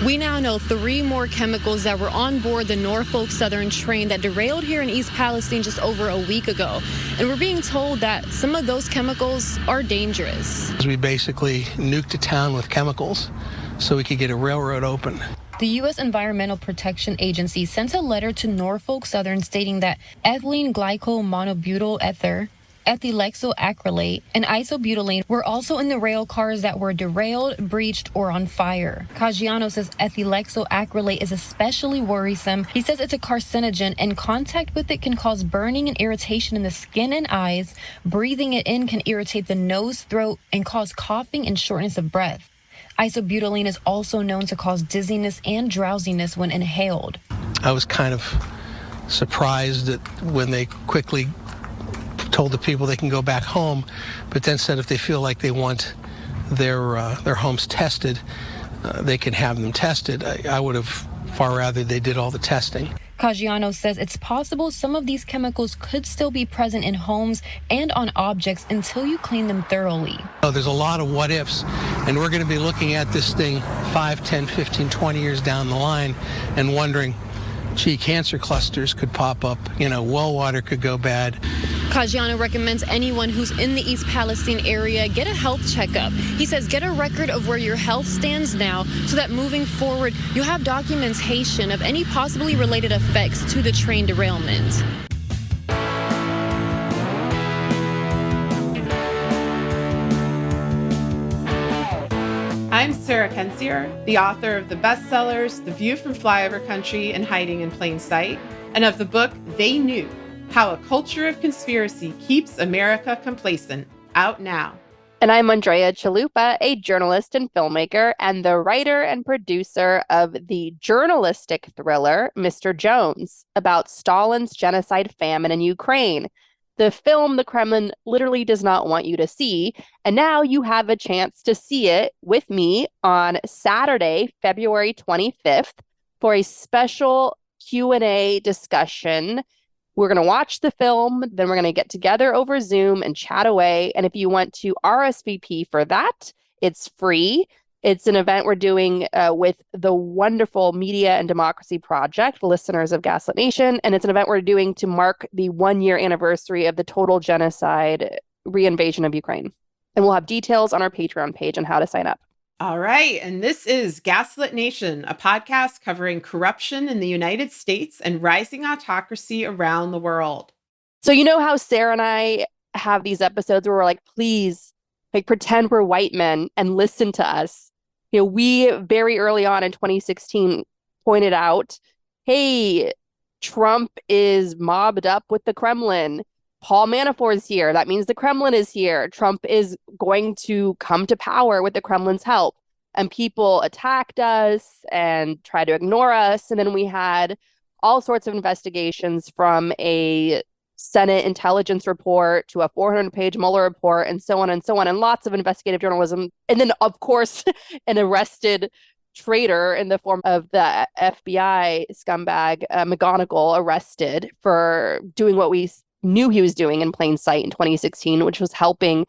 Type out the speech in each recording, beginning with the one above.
We now know 3 more chemicals that were on board the Norfolk Southern train that derailed here in East Palestine just over a week ago. And we're being told that some of those chemicals are dangerous. We basically nuked a town with chemicals so we could get a railroad open. The U.S. Environmental Protection Agency sent a letter to Norfolk Southern stating that ethylene glycol monobutyl ether, ethylexyl-acrylate, and isobutylene were also in the rail cars that were derailed, breached, or on fire. Caggiano says ethylexyl-acrylate is especially worrisome. He says it's a carcinogen, and contact with it can cause burning and irritation in the skin and eyes. Breathing it in can irritate the nose, throat, and cause coughing and shortness of breath. Isobutylene is also known to cause dizziness and drowsiness when inhaled. I was kind of surprised that when they quickly told the people they can go back home, but then said if they feel like they want their homes tested, they can have them tested. I would have far rather they did all the testing. Caggiano says it's possible some of these chemicals could still be present in homes and on objects until you clean them thoroughly. There's a lot of what ifs, and we're going to be looking at this thing 5, 10, 15, 20 years down the line and wondering, gee, cancer clusters could pop up, well water could go bad. Caggiano recommends anyone who's in the East Palestine area get a health checkup. He says get a record of where your health stands now so that moving forward, you have documentation of any possibly related effects to the train derailment. I'm Sarah Kensier, the author of the bestsellers The View from Flyover Country and Hiding in Plain Sight, and of the book They Knew, How a Culture of Conspiracy Keeps America Complacent, out now. And I'm Andrea Chalupa, a journalist and filmmaker, and the writer and producer of the journalistic thriller Mr. Jones, about Stalin's genocide famine in Ukraine. The film the Kremlin literally does not want you to see. And now you have a chance to see it with me on Saturday, February 25th, for a special Q&A discussion. We're going to watch the film, then we're going to get together over Zoom and chat away. And if you want to RSVP for that, it's free. It's an event we're doing with the wonderful Media and Democracy Project, listeners of Gaslit Nation. And it's an event we're doing to mark the 1-year anniversary of the total genocide reinvasion of Ukraine. And we'll have details on our Patreon page on how to sign up. All right. And this is Gaslit Nation, a podcast covering corruption in the United States and rising autocracy around the world. So you know how Sarah and I have these episodes where we're like, please, pretend we're white men and listen to us. We very early on in 2016 pointed out, hey, Trump is mobbed up with the Kremlin. Paul Manafort is here. That means the Kremlin is here. Trump is going to come to power with the Kremlin's help. And people attacked us and tried to ignore us. And then we had all sorts of investigations, from a Senate intelligence report to a 400-page Mueller report, and so on, and lots of investigative journalism. And then, of course, an arrested traitor in the form of the FBI scumbag McGonigal, arrested for doing what we knew he was doing in plain sight in 2016, which was helping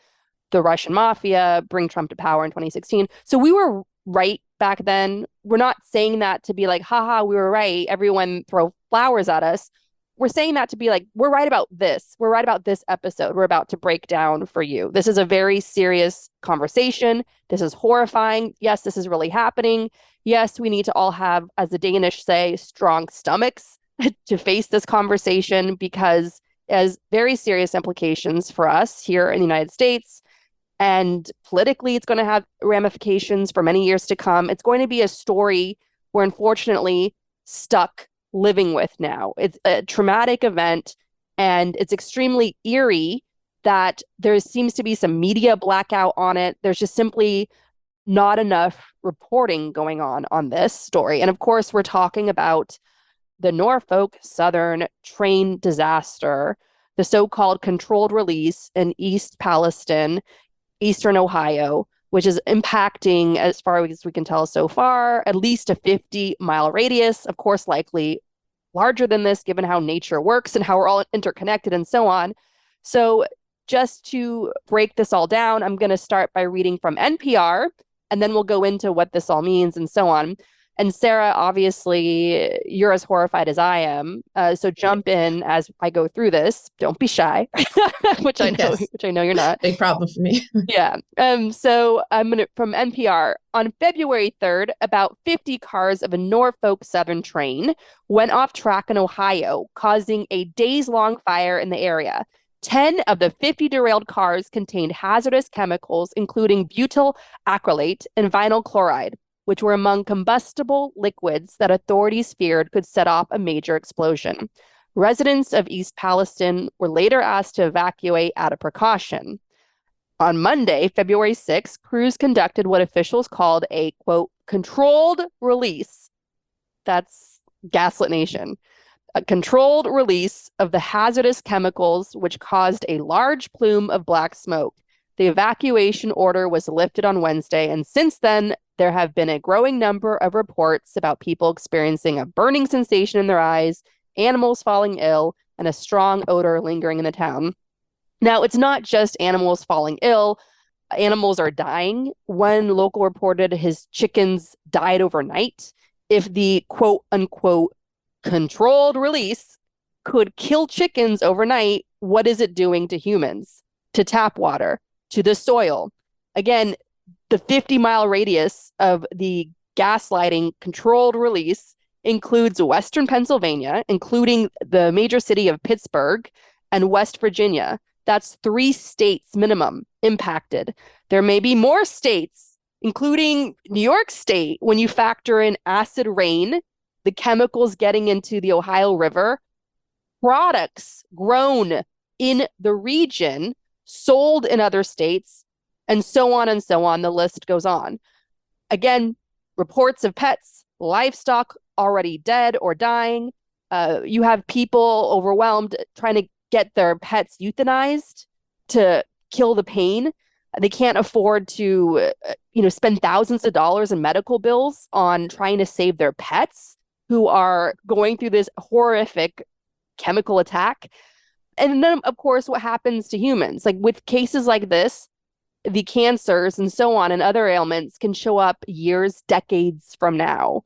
the Russian mafia bring Trump to power in 2016. So we were right back then. We're not saying that to be like, haha, we were right, everyone throw flowers at us. We're saying that to be like, we're right about this. We're right about this episode we're about to break down for you. This is a very serious conversation. This is horrifying. Yes, this is really happening. Yes, we need to all have, as the Danish say, strong stomachs to face this conversation, because it has very serious implications for us here in the United States. And politically, it's going to have ramifications for many years to come. It's going to be a story we're unfortunately stuck living with now. It's a traumatic event, and it's extremely eerie that there seems to be some media blackout on it. There's just simply not enough reporting going on this story. And of course, we're talking about the Norfolk Southern train disaster, the so-called controlled release in East Palestine, Eastern Ohio, which is impacting, as far as we can tell so far, at least a 50-mile radius, of course, likely larger than this, given how nature works and how we're all interconnected and so on. So just to break this all down, I'm going to start by reading from NPR, and then we'll go into what this all means and so on. And Sarah, obviously, you're as horrified as I am. So jump in as I go through this. Don't be shy, Yes, which I know you're not. big problem for me. Yeah. So I'm gonna from NPR on February 3rd, about 50 cars of a Norfolk Southern train went off track in Ohio, causing a days-long fire in the area. 10 of the 50 derailed cars contained hazardous chemicals, including butyl acrylate and vinyl chloride, which were among combustible liquids that authorities feared could set off a major explosion. Residents of East Palestine were later asked to evacuate out of precaution. On Monday, February 6th, crews conducted what officials called a, quote, controlled release. That's Gaslit Nation. A controlled release of the hazardous chemicals, which caused a large plume of black smoke. The evacuation order was lifted on Wednesday, and since then, there have been a growing number of reports about people experiencing a burning sensation in their eyes, animals falling ill, and a strong odor lingering in the town. Now, it's not just animals falling ill. Animals are dying. One local reported his chickens died overnight. If the quote unquote controlled release could kill chickens overnight, what is it doing to humans, to tap water, to the soil? Again, the 50-mile radius of the gaslighting controlled release includes Western Pennsylvania, including the major city of Pittsburgh, and West Virginia. That's 3 states minimum impacted. There may be more states, including New York State, when you factor in acid rain, the chemicals getting into the Ohio River, products grown in the region, sold in other states, and so on and so on. The list goes on. Again, reports of pets, livestock already dead or dying. You have people overwhelmed trying to get their pets euthanized to kill the pain. They can't afford to, spend thousands of dollars in medical bills on trying to save their pets who are going through this horrific chemical attack. And then, of course, what happens to humans? Like with cases like this, the cancers and so on and other ailments can show up years, decades from now.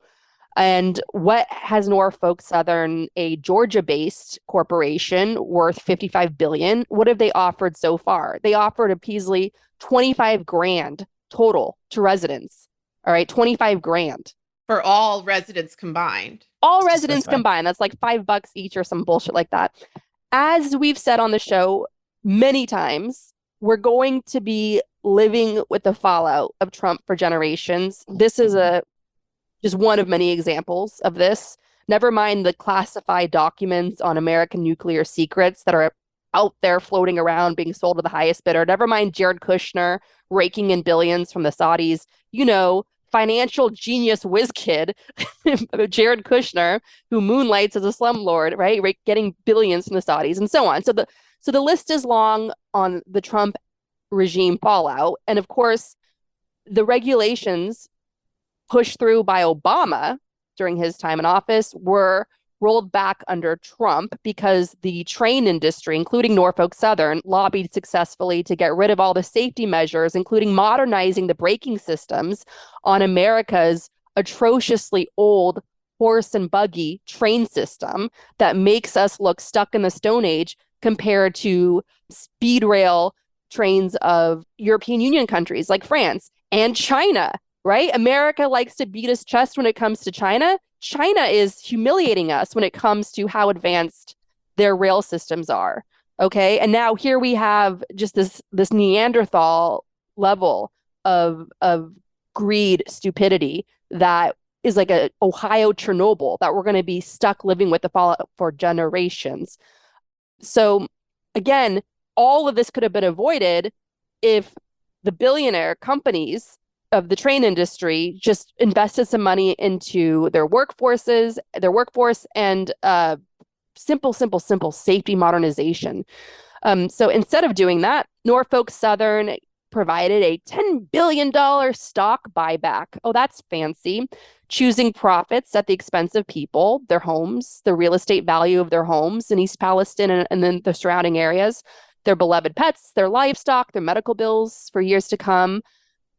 And what has Norfolk Southern, a Georgia-based corporation worth $55 billion, what have they offered so far? They offered a Peasley 25 grand total to residents. All right, 25 grand. For all residents combined. All residents combined. That's like $5 each or some bullshit like that. As we've said on the show many times, we're going to be living with the fallout of Trump for generations. This is just one of many examples of this. Never mind the classified documents on American nuclear secrets that are out there floating around being sold to the highest bidder. Never mind Jared Kushner raking in billions from the Saudis. Financial genius whiz kid, Jared Kushner, who moonlights as a slumlord, right? Getting billions from the Saudis and so on. So the list is long on the Trump regime fallout. And of course, the regulations pushed through by Obama during his time in office were rolled back under Trump because the train industry, including Norfolk Southern, lobbied successfully to get rid of all the safety measures, including modernizing the braking systems on America's atrociously old horse and buggy train system that makes us look stuck in the Stone Age compared to speed rail trains of European Union countries like France and China. Right? America likes to beat its chest when it comes to China. China is humiliating us when it comes to how advanced their rail systems are. Okay. And now here we have just this Neanderthal level of greed, stupidity that is like a Ohio Chernobyl that we're going to be stuck living with the fallout for generations. So again, all of this could have been avoided if the billionaire companies of the train industry just invested some money into their workforce and simple safety modernization. So instead of doing that, Norfolk Southern provided a $10 billion stock buyback. Oh, that's fancy. Choosing profits at the expense of people, their homes, the real estate value of their homes in East Palestine and then the surrounding areas, their beloved pets, their livestock, their medical bills for years to come.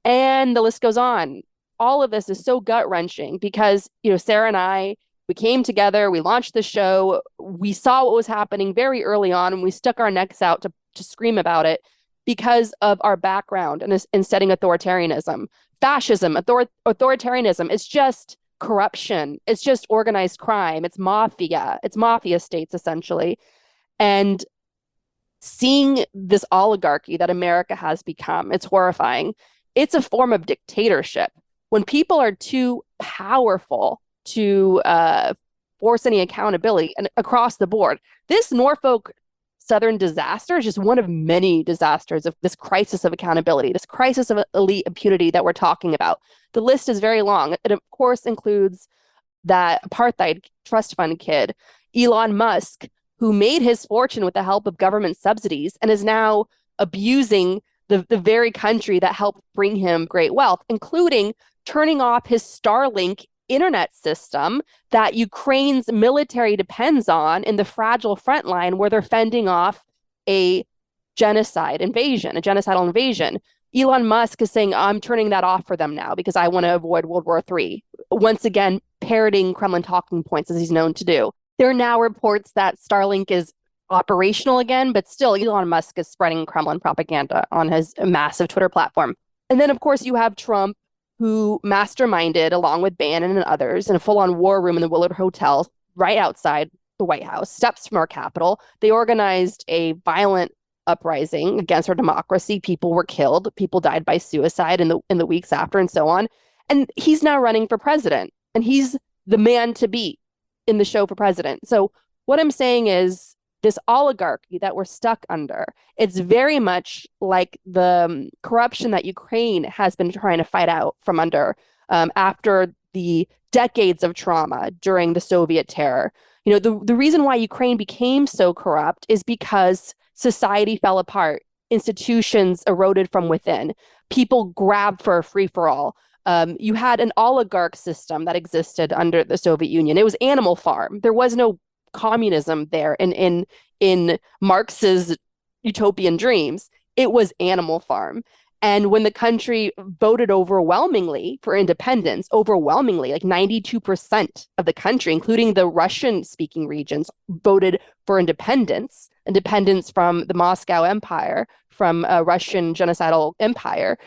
And the list goes on. all of this is so gut-wrenching because, Sarah and I, we came together, we launched the show, we saw what was happening very early on, and we stuck our necks out to scream about it because of our background in studying authoritarianism. Fascism, authoritarianism, it's just corruption. It's just organized crime. It's mafia. It's mafia states, essentially. And seeing this oligarchy that America has become, it's horrifying. It's a form of dictatorship. When people are too powerful to force any accountability and across the board, this Norfolk Southern disaster is just one of many disasters of this crisis of accountability, this crisis of elite impunity that we're talking about. The list is very long. It, of course, includes that apartheid trust fund kid, Elon Musk, who made his fortune with the help of government subsidies and is now abusing the very country that helped bring him great wealth, including turning off his Starlink internet system that Ukraine's military depends on in the fragile front line where they're fending off a genocidal invasion. Elon Musk is saying, I'm turning that off for them now because I want to avoid World War III. Once again, parroting Kremlin talking points as he's known to do. There are now reports that Starlink is operational again, but still Elon Musk is spreading Kremlin propaganda on his massive Twitter platform. And then, of course, you have Trump, who masterminded, along with Bannon and others, in a full-on war room in the Willard Hotel right outside the White House, steps from our Capitol. They organized a violent uprising against our democracy. People were killed. People died by suicide in the weeks after, and so on. And he's now running for president, and he's the man to beat in the show for president. So what I'm saying is this oligarchy that we're stuck under, it's very much like the corruption that Ukraine has been trying to fight out from under after the decades of trauma during the Soviet terror. The reason why Ukraine became so corrupt is because society fell apart, institutions eroded from within, people grabbed for a free-for-all. You had an oligarch system that existed under the Soviet Union. It was Animal Farm. There was no communism there in Marx's utopian dreams. It was Animal Farm. And when the country voted overwhelmingly for independence, like 92% of the country, including the Russian-speaking regions, voted for independence from the Moscow Empire, from a Russian genocidal empire.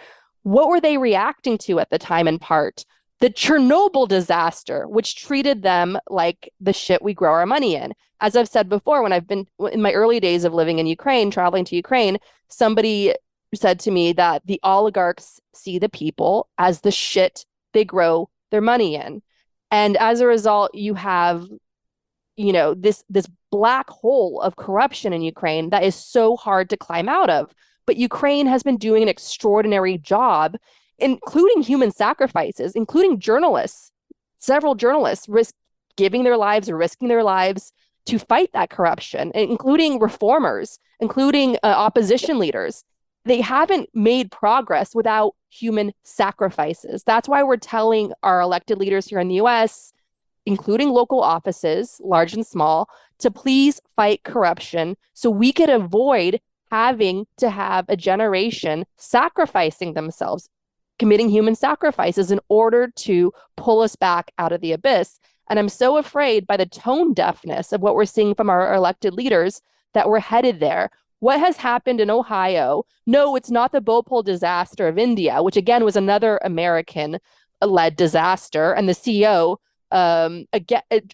What were they reacting to at the time, in part? The Chernobyl disaster, which treated them like the shit we grow our money in. As I've said before, when I've been in my early days of living in Ukraine, traveling to Ukraine, somebody said to me that the oligarchs see the people as the shit they grow their money in. And as a result, you have, this black hole of corruption in Ukraine that is so hard to climb out of. But Ukraine has been doing an extraordinary job, including human sacrifices, including journalists. Several journalists risking their lives to fight that corruption, including reformers, including opposition leaders. They haven't made progress without human sacrifices. That's why we're telling our elected leaders here in the US, including local offices, large and small, to please fight corruption so we could avoid having to have a generation sacrificing themselves, committing human sacrifices in order to pull us back out of the abyss. And I'm so afraid by the tone deafness of what we're seeing from our elected leaders that we're headed there. What has happened in Ohio? No, it's not the Bhopal disaster of India, which again was another American-led disaster. And the CEO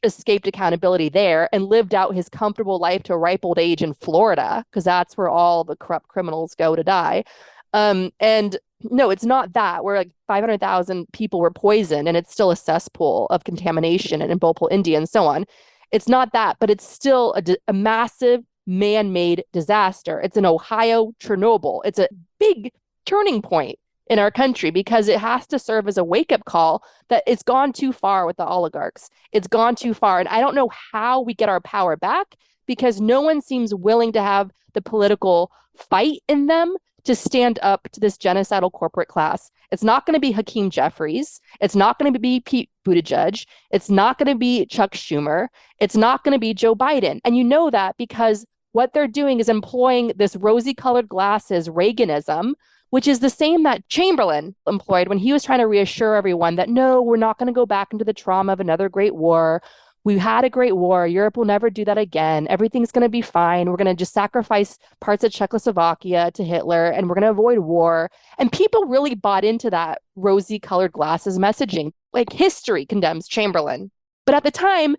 escaped accountability there and lived out his comfortable life to a ripe old age in Florida, because that's where all the corrupt criminals go to die. And no, it's not that, where like 500,000 people were poisoned and it's still a cesspool of contamination and in Bhopal, India, and so on. It's not that, but it's still a massive man-made disaster. It's an Ohio Chernobyl. It's a big turning point in our country because it has to serve as a wake-up call that it's gone too far with the oligarchs. It's gone too far. And I don't know how we get our power back because no one seems willing to have the political fight in them to stand up to this genocidal corporate class. It's not going to be Hakeem Jeffries. It's not going to be Pete Buttigieg. It's not going to be Chuck Schumer. It's not going to be Joe Biden. And you know that because what they're doing is employing this rosy-colored glasses Reaganism, which is the same that Chamberlain employed when he was trying to reassure everyone that no, we're not going to go back into the trauma of another great war. We had a great war. Europe will never do that again. Everything's going to be fine. We're going to just sacrifice parts of Czechoslovakia to Hitler and we're going to avoid war. And people really bought into that rosy colored glasses messaging. Like history condemns Chamberlain. But at the time,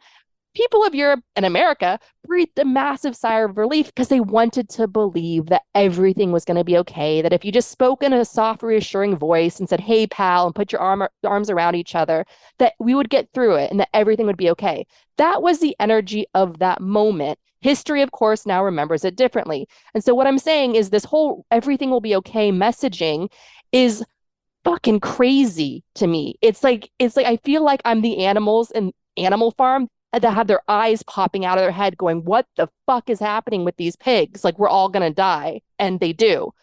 people of Europe and America breathed a massive sigh of relief because they wanted to believe that everything was going to be okay, that if you just spoke in a soft, reassuring voice and said, hey, pal, and put your arms around each other, that we would get through it and that everything would be okay. That was the energy of that moment. History, of course, now remembers it differently. And so what I'm saying is this whole everything will be okay messaging is fucking crazy to me. It's like I feel like I'm the animals in Animal Farm that have their eyes popping out of their head going, what the fuck is happening with these pigs? Like, we're all going to die. And they do.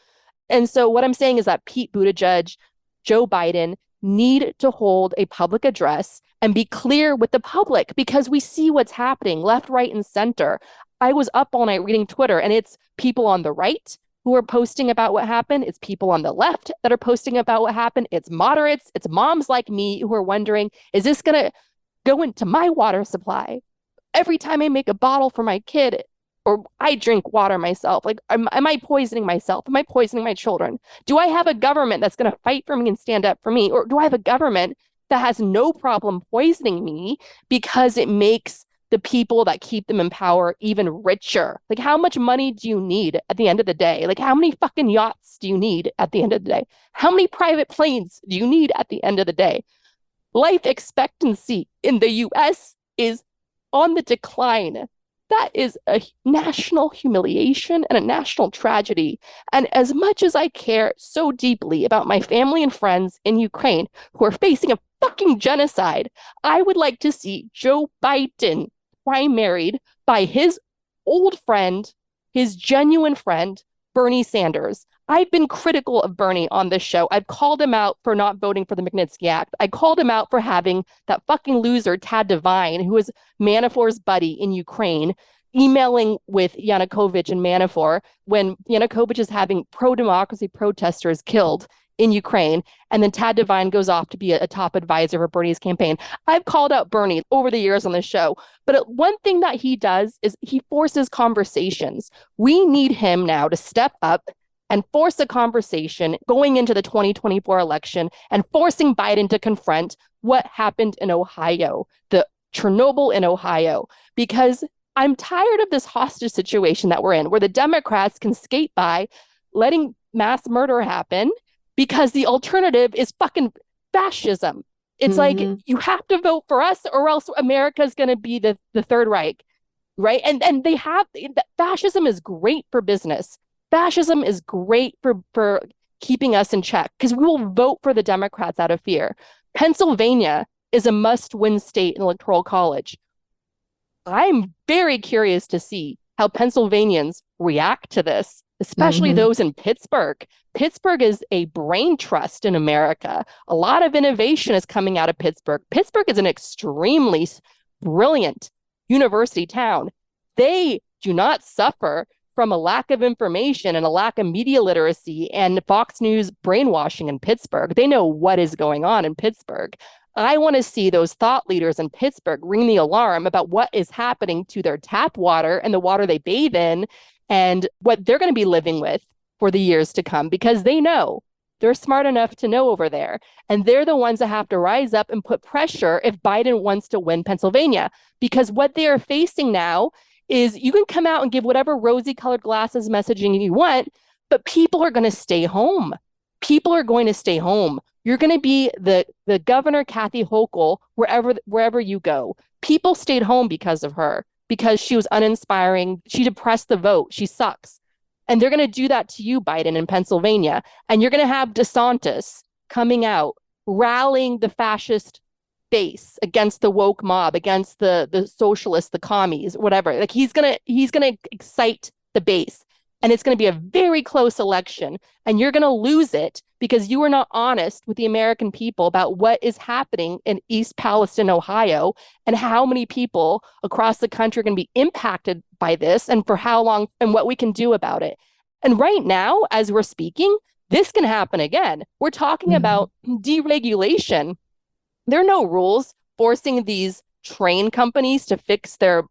And so what I'm saying is that Pete Buttigieg, Joe Biden need to hold a public address and be clear with the public because we see what's happening left, right, and center. I was up all night reading Twitter, and it's people on the right who are posting about what happened. It's people on the left that are posting about what happened. It's moderates. It's moms like me who are wondering, is this going to go into my water supply? Every time I make a bottle for my kid or I drink water myself, like, am I poisoning myself? Am I poisoning my children? Do I have a government that's going to fight for me and stand up for me? Or do I have a government that has no problem poisoning me because it makes the people that keep them in power even richer? Like, how much money do you need at the end of the day? Like, how many fucking yachts do you need at the end of the day? How many private planes do you need at the end of the day? Life expectancy in the US is on the decline. That is a national humiliation and a national tragedy. And as much as I care so deeply about my family and friends in Ukraine who are facing a fucking genocide, I would like to see Joe Biden primaried by his old friend, his genuine friend, Bernie Sanders. I've been critical of Bernie on this show. I've called him out for not voting for the Magnitsky Act. I called him out for having that fucking loser, Tad Devine, who was Manafort's buddy in Ukraine, emailing with Yanukovych and Manafort when Yanukovych is having pro-democracy protesters killed in Ukraine, and then Tad Devine goes off to be a top advisor for Bernie's campaign. I've called out Bernie over the years on this show, but one thing that he does is he forces conversations. We need him now to step up and force a conversation going into the 2024 election and forcing Biden to confront what happened in Ohio, the Chernobyl in Ohio, because I'm tired of this hostage situation that we're in, where the Democrats can skate by letting mass murder happen because the alternative is fucking fascism. It's like, you have to vote for us or else America's going to be the Third Reich, right? And they have, fascism is great for business. Fascism is great for keeping us in check because we will vote for the Democrats out of fear. Pennsylvania is a must-win state in the Electoral College. I'm very curious to see how Pennsylvanians react to this, especially those in Pittsburgh. Pittsburgh is a brain trust in America. A lot of innovation is coming out of Pittsburgh. Pittsburgh is an extremely brilliant university town. They do not suffer from a lack of information and a lack of media literacy and Fox News brainwashing in Pittsburgh. They know what is going on in Pittsburgh. I want to see those thought leaders in Pittsburgh ring the alarm about what is happening to their tap water and the water they bathe in and what they're going to be living with for the years to come, because they know. They're smart enough to know over there. And they're the ones that have to rise up and put pressure if Biden wants to win Pennsylvania, because what they are facing now is you can come out and give whatever rosy colored glasses messaging you want, but people are going to stay home. People are going to stay home. You're going to be the Governor Kathy Hochul wherever you go. People stayed home because of her, because she was uninspiring. She depressed the vote. She sucks. And they're going to do that to you, Biden, in Pennsylvania. And you're going to have DeSantis coming out, rallying the fascist base against the woke mob, against the socialists, the commies, whatever. Like he's gonna excite the base. And it's going to be a very close election. And you're going to lose it because you are not honest with the American people about what is happening in East Palestine, Ohio, and how many people across the country are going to be impacted by this and for how long and what we can do about it. And right now, as we're speaking, this can happen again. We're talking about deregulation. There are no rules forcing these train companies to fix their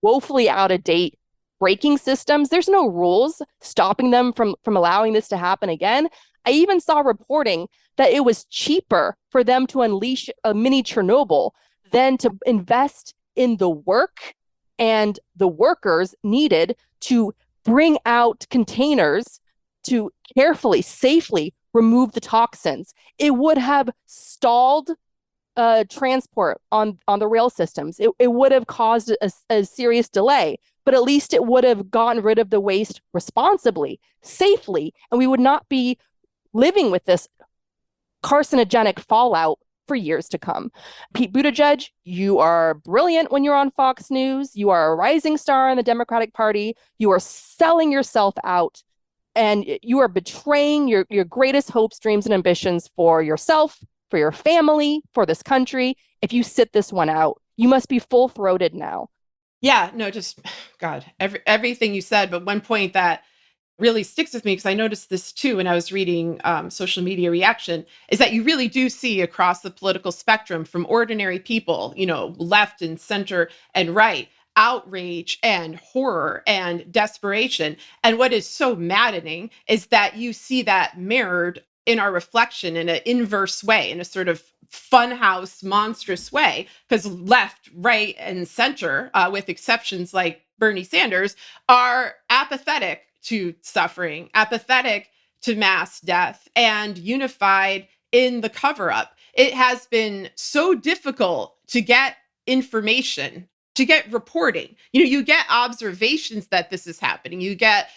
woefully out of date braking systems. There's no rules stopping them from allowing this to happen again. I even saw reporting that it was cheaper for them to unleash a mini Chernobyl than to invest in the work and the workers needed to bring out containers to carefully, safely remove the toxins. It would have stalled transport on the rail systems. It would have caused a serious delay, but at least it would have gotten rid of the waste responsibly, safely, and we would not be living with this carcinogenic fallout for years to come. Pete Buttigieg, you are brilliant when you're on Fox News. You are a rising star in the Democratic Party. You are selling yourself out, and you are betraying your greatest hopes, dreams, and ambitions for yourself, for your family, for this country. If you sit this one out, you must be full-throated now. Yeah, no, just God, everything you said. But one point that really sticks with me, because I noticed this too when I was reading social media reaction, is that you really do see across the political spectrum, from ordinary people, left and center and right, outrage and horror and desperation. And what is so maddening is that you see that mirrored in our reflection in an inverse way, in a sort of funhouse, monstrous way, because left, right, and center, with exceptions like Bernie Sanders, are apathetic to suffering, apathetic to mass death, and unified in the cover up. It has been so difficult to get information, to get reporting. You get observations that this is happening. You get,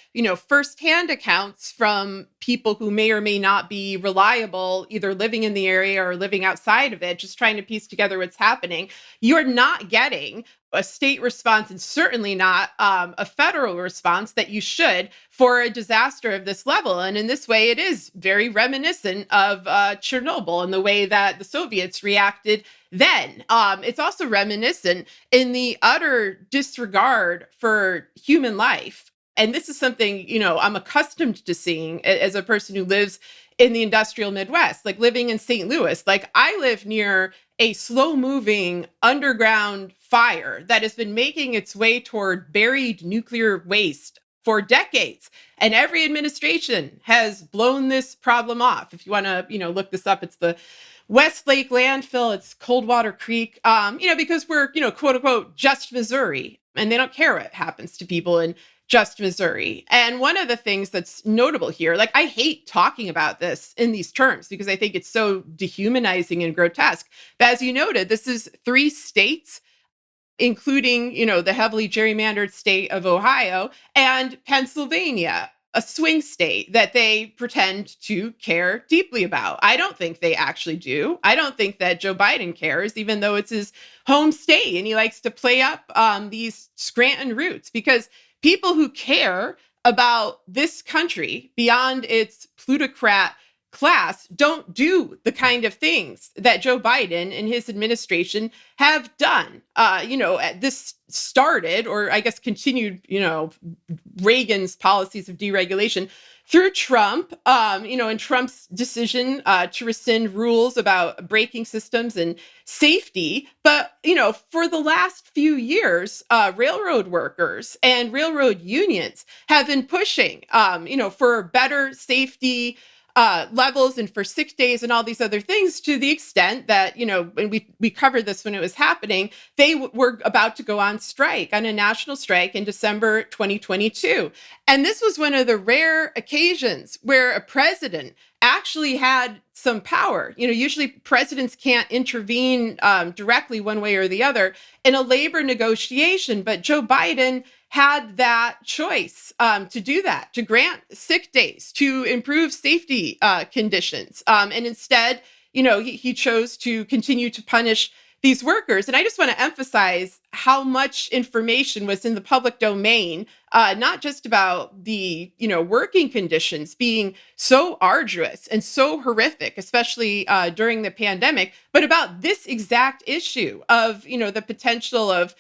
firsthand accounts from people who may or may not be reliable, either living in the area or living outside of it, just trying to piece together what's happening. You're not getting a state response, and certainly not a federal response that you should for a disaster of this level. And in this way, it is very reminiscent of Chernobyl and the way that the Soviets reacted then. It's also reminiscent in the utter disregard for human life. And this is something, I'm accustomed to seeing as a person who lives in the industrial Midwest, like living in St. Louis. Like, I live near a slow-moving underground fire that has been making its way toward buried nuclear waste for decades. And every administration has blown this problem off. If you want to, look this up, it's the Westlake landfill, it's Coldwater Creek, because we're, quote unquote, just Missouri. And they don't care what happens to people in just Missouri. And one of the things that's notable here, like, I hate talking about this in these terms because I think it's so dehumanizing and grotesque. But as you noted, this is 3 states, including, the heavily gerrymandered state of Ohio and Pennsylvania, a swing state that they pretend to care deeply about. I don't think they actually do. I don't think that Joe Biden cares, even though it's his home state and he likes to play up these Scranton roots, because people who care about this country beyond its plutocrat class don't do the kind of things that Joe Biden and his administration have done. This started, or I guess continued, Reagan's policies of deregulation through Trump, and Trump's decision to rescind rules about braking systems and safety. But, for the last few years, railroad workers and railroad unions have been pushing, for better safety levels and for sick days and all these other things, to the extent that, and we covered this when it was happening, they were about to go on strike, on a national strike in December 2022. And this was one of the rare occasions where a president actually had some power. Usually presidents can't intervene directly one way or the other in a labor negotiation, but Joe Biden had that choice to do that, to grant sick days, to improve safety conditions. And instead, he chose to continue to punish these workers. And I just want to emphasize how much information was in the public domain, not just about the, working conditions being so arduous and so horrific, especially during the pandemic, but about this exact issue of, the potential of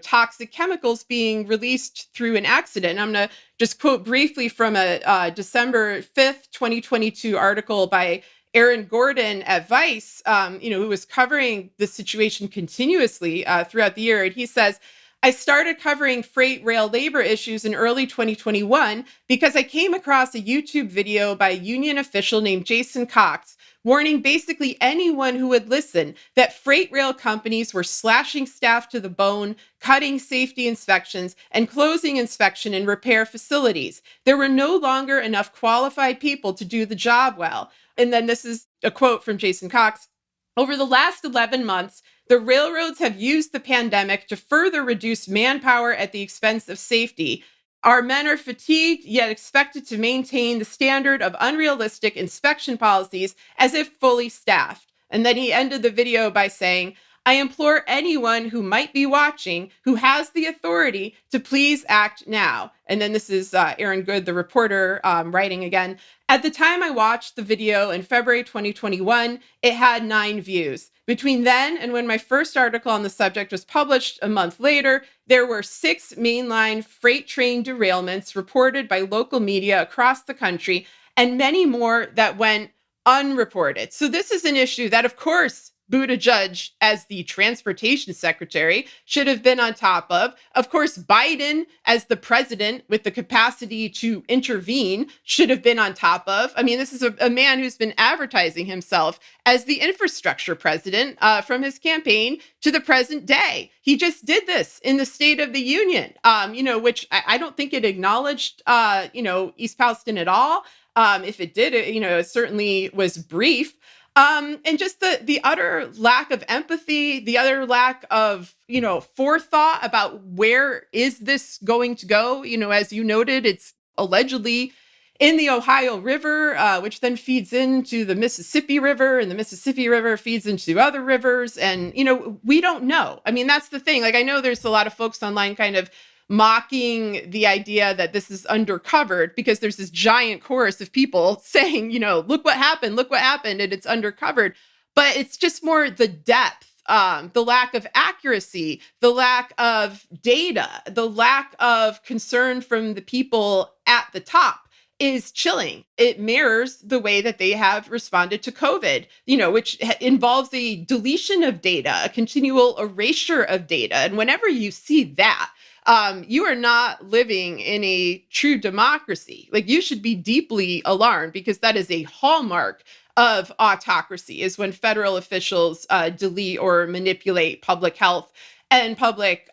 toxic chemicals being released through an accident. I'm going to just quote briefly from a December 5th, 2022 article by Aaron Gordon at Vice, who was covering the situation continuously throughout the year. And he says, I started covering freight rail labor issues in early 2021 because I came across a YouTube video by a union official named Jason Cox warning basically anyone who would listen that freight rail companies were slashing staff to the bone, cutting safety inspections, and closing inspection and repair facilities. There were no longer enough qualified people to do the job well. And then this is a quote from Jason Cox. Over the last 11 months, the railroads have used the pandemic to further reduce manpower at the expense of safety. Our men are fatigued, yet expected to maintain the standard of unrealistic inspection policies as if fully staffed. And then he ended the video by saying, I implore anyone who might be watching who has the authority to please act now. And then this is Aaron Good, the reporter, writing again. At the time I watched the video in February 2021, it had 9 views. Between then and when my first article on the subject was published a month later, there were 6 mainline freight train derailments reported by local media across the country, and many more that went unreported. So this is an issue that, of course, Buttigieg, as the transportation secretary, should have been on top of. Of course, Biden, as the president with the capacity to intervene, should have been on top of. I mean, this is a man who's been advertising himself as the infrastructure president from his campaign to the present day. He just did this in the State of the Union, which I don't think it acknowledged, East Palestine at all. If it did, it certainly was brief. And just the utter lack of empathy, the utter lack of, forethought about where is this going to go. As you noted, it's allegedly in the Ohio River, which then feeds into the Mississippi River, and the Mississippi River feeds into other rivers. And, we don't know. I mean, that's the thing. Like, I know there's a lot of folks online kind of mocking the idea that this is undercovered because there's this giant chorus of people saying, look what happened, and it's undercovered. But it's just more the depth, the lack of accuracy, the lack of data, the lack of concern from the people at the top is chilling. It mirrors the way that they have responded to COVID, which involves a deletion of data, a continual erasure of data. And whenever you see that, you are not living in a true democracy. Like, you should be deeply alarmed, because that is a hallmark of autocracy, is when federal officials delete or manipulate public health and public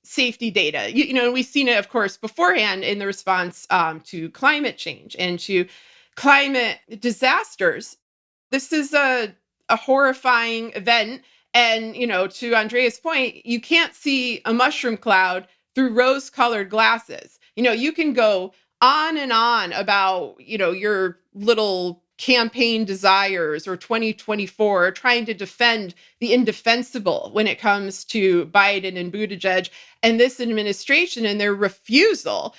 safety data. We've seen it, of course, beforehand in the response to climate change and to climate disasters. This is a horrifying event. And, to Andrea's point, you can't see a mushroom cloud through rose-colored glasses. You can go on and on about, your little campaign desires or 2024, trying to defend the indefensible when it comes to Biden and Buttigieg and this administration and their refusal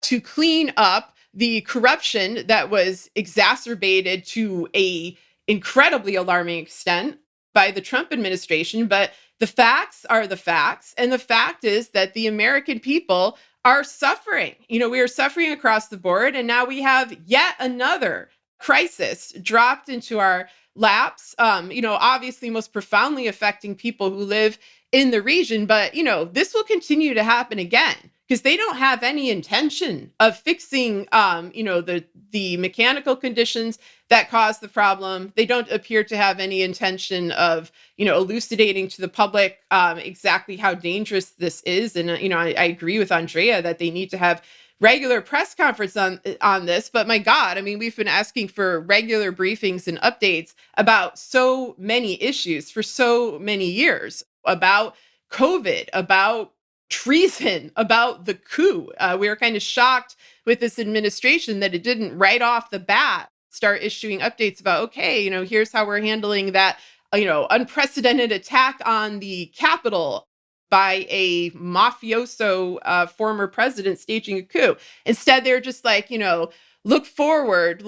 to clean up the corruption that was exacerbated to a incredibly alarming extent by the Trump administration. But the facts are the facts. And the fact is that the American people are suffering. We are suffering across the board. And now we have yet another crisis dropped into our laps, obviously most profoundly affecting people who live in the region. But, this will continue to happen again, because they don't have any intention of fixing, the mechanical conditions that cause the problem. They don't appear to have any intention of, elucidating to the public exactly how dangerous this is. And, I agree with Andrea that they need to have regular press conference on this. But my God, I mean, we've been asking for regular briefings and updates about so many issues for so many years, about COVID, about treason, about the coup. We were kind of shocked with this administration that it didn't right off the bat start issuing updates about, okay, here's how we're handling that, unprecedented attack on the Capitol by a mafioso former president staging a coup. Instead, they're just like, look forward.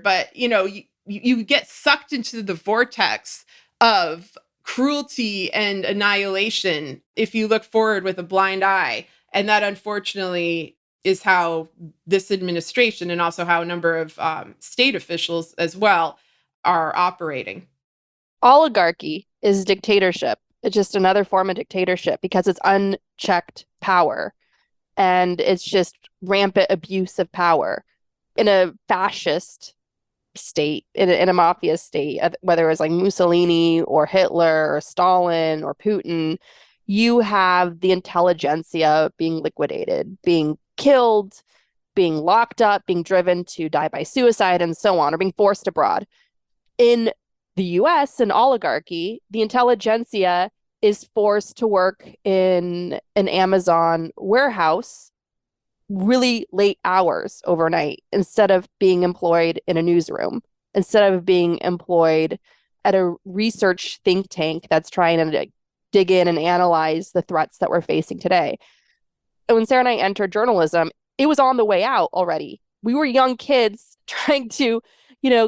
But, you get sucked into the vortex of cruelty and annihilation if you look forward with a blind eye. And that, unfortunately, is how this administration and also how a number of state officials as well are operating. Oligarchy is dictatorship. It's just another form of dictatorship because it's unchecked power and it's just rampant abuse of power in a fascist state, in a mafia state, whether it's like Mussolini or Hitler or Stalin or Putin. You have the intelligentsia being liquidated, being killed, being locked up, being driven to die by suicide, and so on, or being forced abroad. In the US, an oligarchy, the intelligentsia is forced to work in an Amazon warehouse really late hours overnight instead of being employed in a newsroom, instead of being employed at a research think tank that's trying to dig in and analyze the threats that we're facing today. And when Sarah and I entered journalism, it was on the way out already. We were young kids trying to,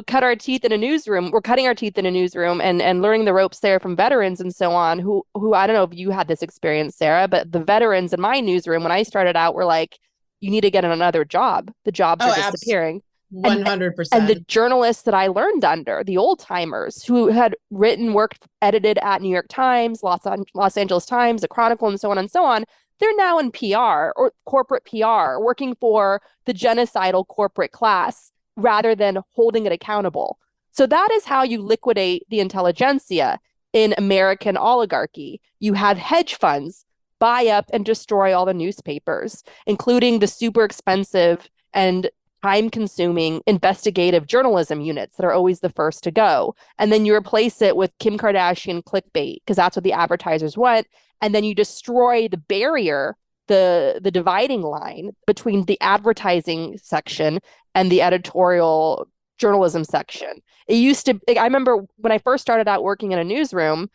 cut our teeth in a newsroom. We're cutting our teeth in a newsroom and learning the ropes there from veterans and so on, who I don't know if you had this experience, Sarah, but the veterans in my newsroom when I started out were like, you need to get another job. The jobs are disappearing. 100%. And the journalists that I learned under, the old timers who had written, worked, edited at New York Times, Los Angeles Times, the Chronicle, and so on and so on, they're now in PR or corporate PR, working for the genocidal corporate class rather than holding it accountable. So that is how you liquidate the intelligentsia in American oligarchy. You have hedge funds buy up and destroy all the newspapers, including the super expensive and time-consuming investigative journalism units that are always the first to go. And then you replace it with Kim Kardashian clickbait, because that's what the advertisers want. And then you destroy the barrier, the dividing line between the advertising section and the editorial journalism section. It used to, I remember when I first started out working in a newsroom,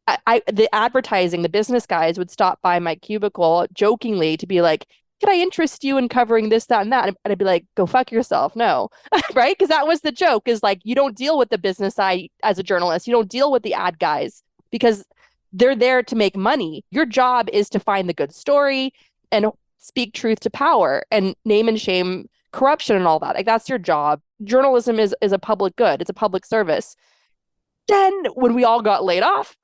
the advertising, the business guys would stop by my cubicle jokingly to be like, could I interest you in covering this, that, and that? And I'd be like, go fuck yourself. No. Right? Because that was the joke, is like, you don't deal with the business side as a journalist. You don't deal with the ad guys because they're there to make money. Your job is to find the good story and speak truth to power and name and shame corruption and all that. Like, that's your job. Journalism is a public good. It's a public service. Then when we all got laid off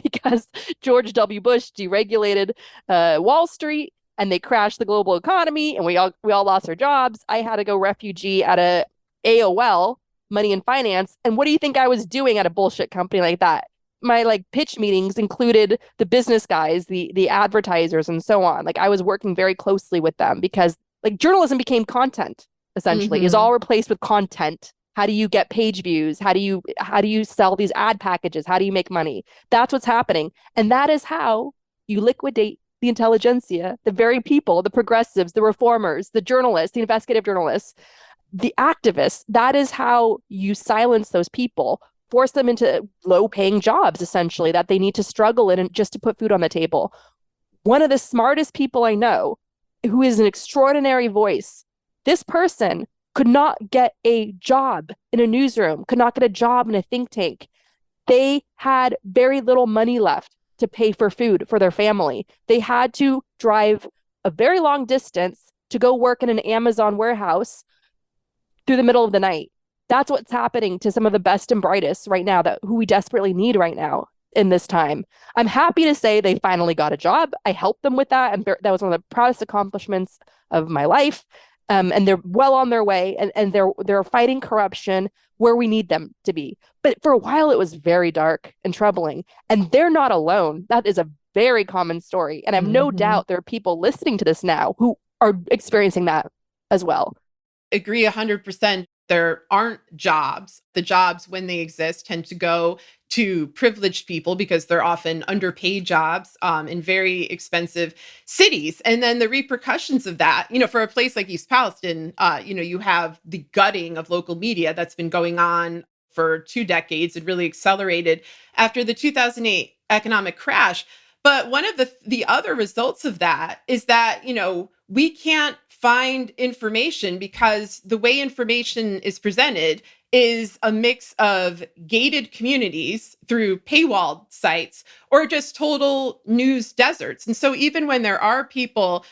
because George W. Bush deregulated Wall Street and they crashed the global economy and we all lost our jobs, I had to go refugee at a AOL, Money and Finance. And what do you think I was doing at a bullshit company like that? My pitch meetings included the business guys, the advertisers, and so on. Like, I was working very closely with them because journalism became content, essentially, is all replaced with content. How do you get page views? How do you sell these ad packages? How do you make money? That's what's happening. And that is how you liquidate the intelligentsia, the very people, the progressives, the reformers, the journalists, the investigative journalists, the activists. That is how you silence those people, force them into low-paying jobs, essentially, that they need to struggle in just to put food on the table. One of the smartest people I know, who is an extraordinary voice, this person could not get a job in a newsroom, could not get a job in a think tank. They had very little money left to pay for food for their family. They had to drive a very long distance to go work in an Amazon warehouse through the middle of the night. That's what's happening to some of the best and brightest right now, who we desperately need right now in this time. I'm happy to say they finally got a job. I helped them with that, and that was one of the proudest accomplishments of my life. And they're well on their way, and they're fighting corruption where we need them to be. But for a while, it was very dark and troubling, and they're not alone. That is a very common story, and I have no doubt there are people listening to this now who are experiencing that as well. Agree 100%. There aren't jobs. The jobs, when they exist, tend to go to privileged people because they're often underpaid jobs in very expensive cities. And then the repercussions of that, for a place like East Palestine, you have the gutting of local media that's been going on for 2 decades. It really accelerated after the 2008 economic crash. But one of the other results of that is that, we can't find information because the way information is presented is a mix of gated communities through paywalled sites or just total news deserts. And so even when there are people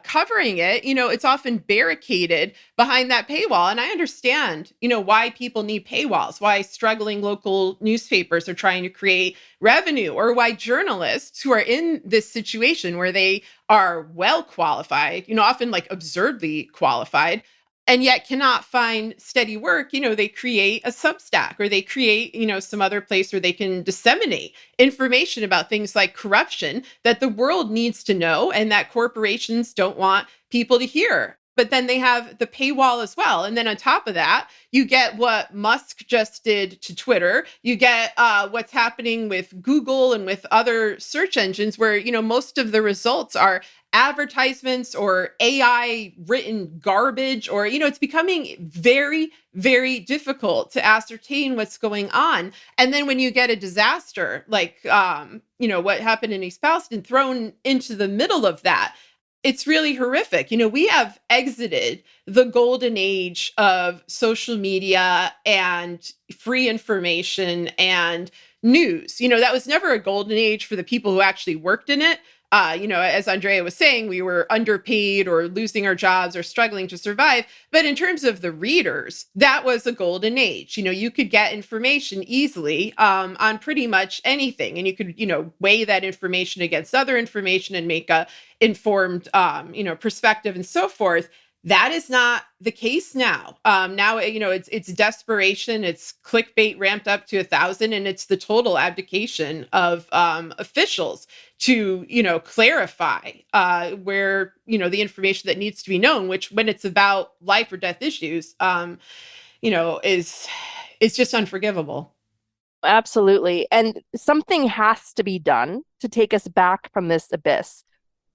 covering it, it's often barricaded behind that paywall. And I understand, why people need paywalls, why struggling local newspapers are trying to create revenue, or why journalists who are in this situation where they are well qualified, often like absurdly qualified, and yet cannot find steady work, they create a Substack, or they create, some other place where they can disseminate information about things like corruption that the world needs to know and that corporations don't want people to hear. But then they have the paywall as well. And then on top of that, you get what Musk just did to Twitter. You get what's happening with Google and with other search engines where, most of the results are advertisements or AI written garbage, or, it's becoming very, very difficult to ascertain what's going on. And then when you get a disaster like, what happened in East Palestine thrown into the middle of that, it's really horrific. We have exited the golden age of social media and free information and news. That was never a golden age for the people who actually worked in it. As Andrea was saying, we were underpaid or losing our jobs or struggling to survive. But in terms of the readers, that was a golden age. You could get information easily on pretty much anything. And you could, weigh that information against other information and make a informed, perspective and so forth. That is not the case now. Now, it's desperation, it's clickbait ramped up to 1,000, and it's the total abdication of officials to, clarify where, the information that needs to be known, which when it's about life or death issues, is just unforgivable. Absolutely. And something has to be done to take us back from this abyss.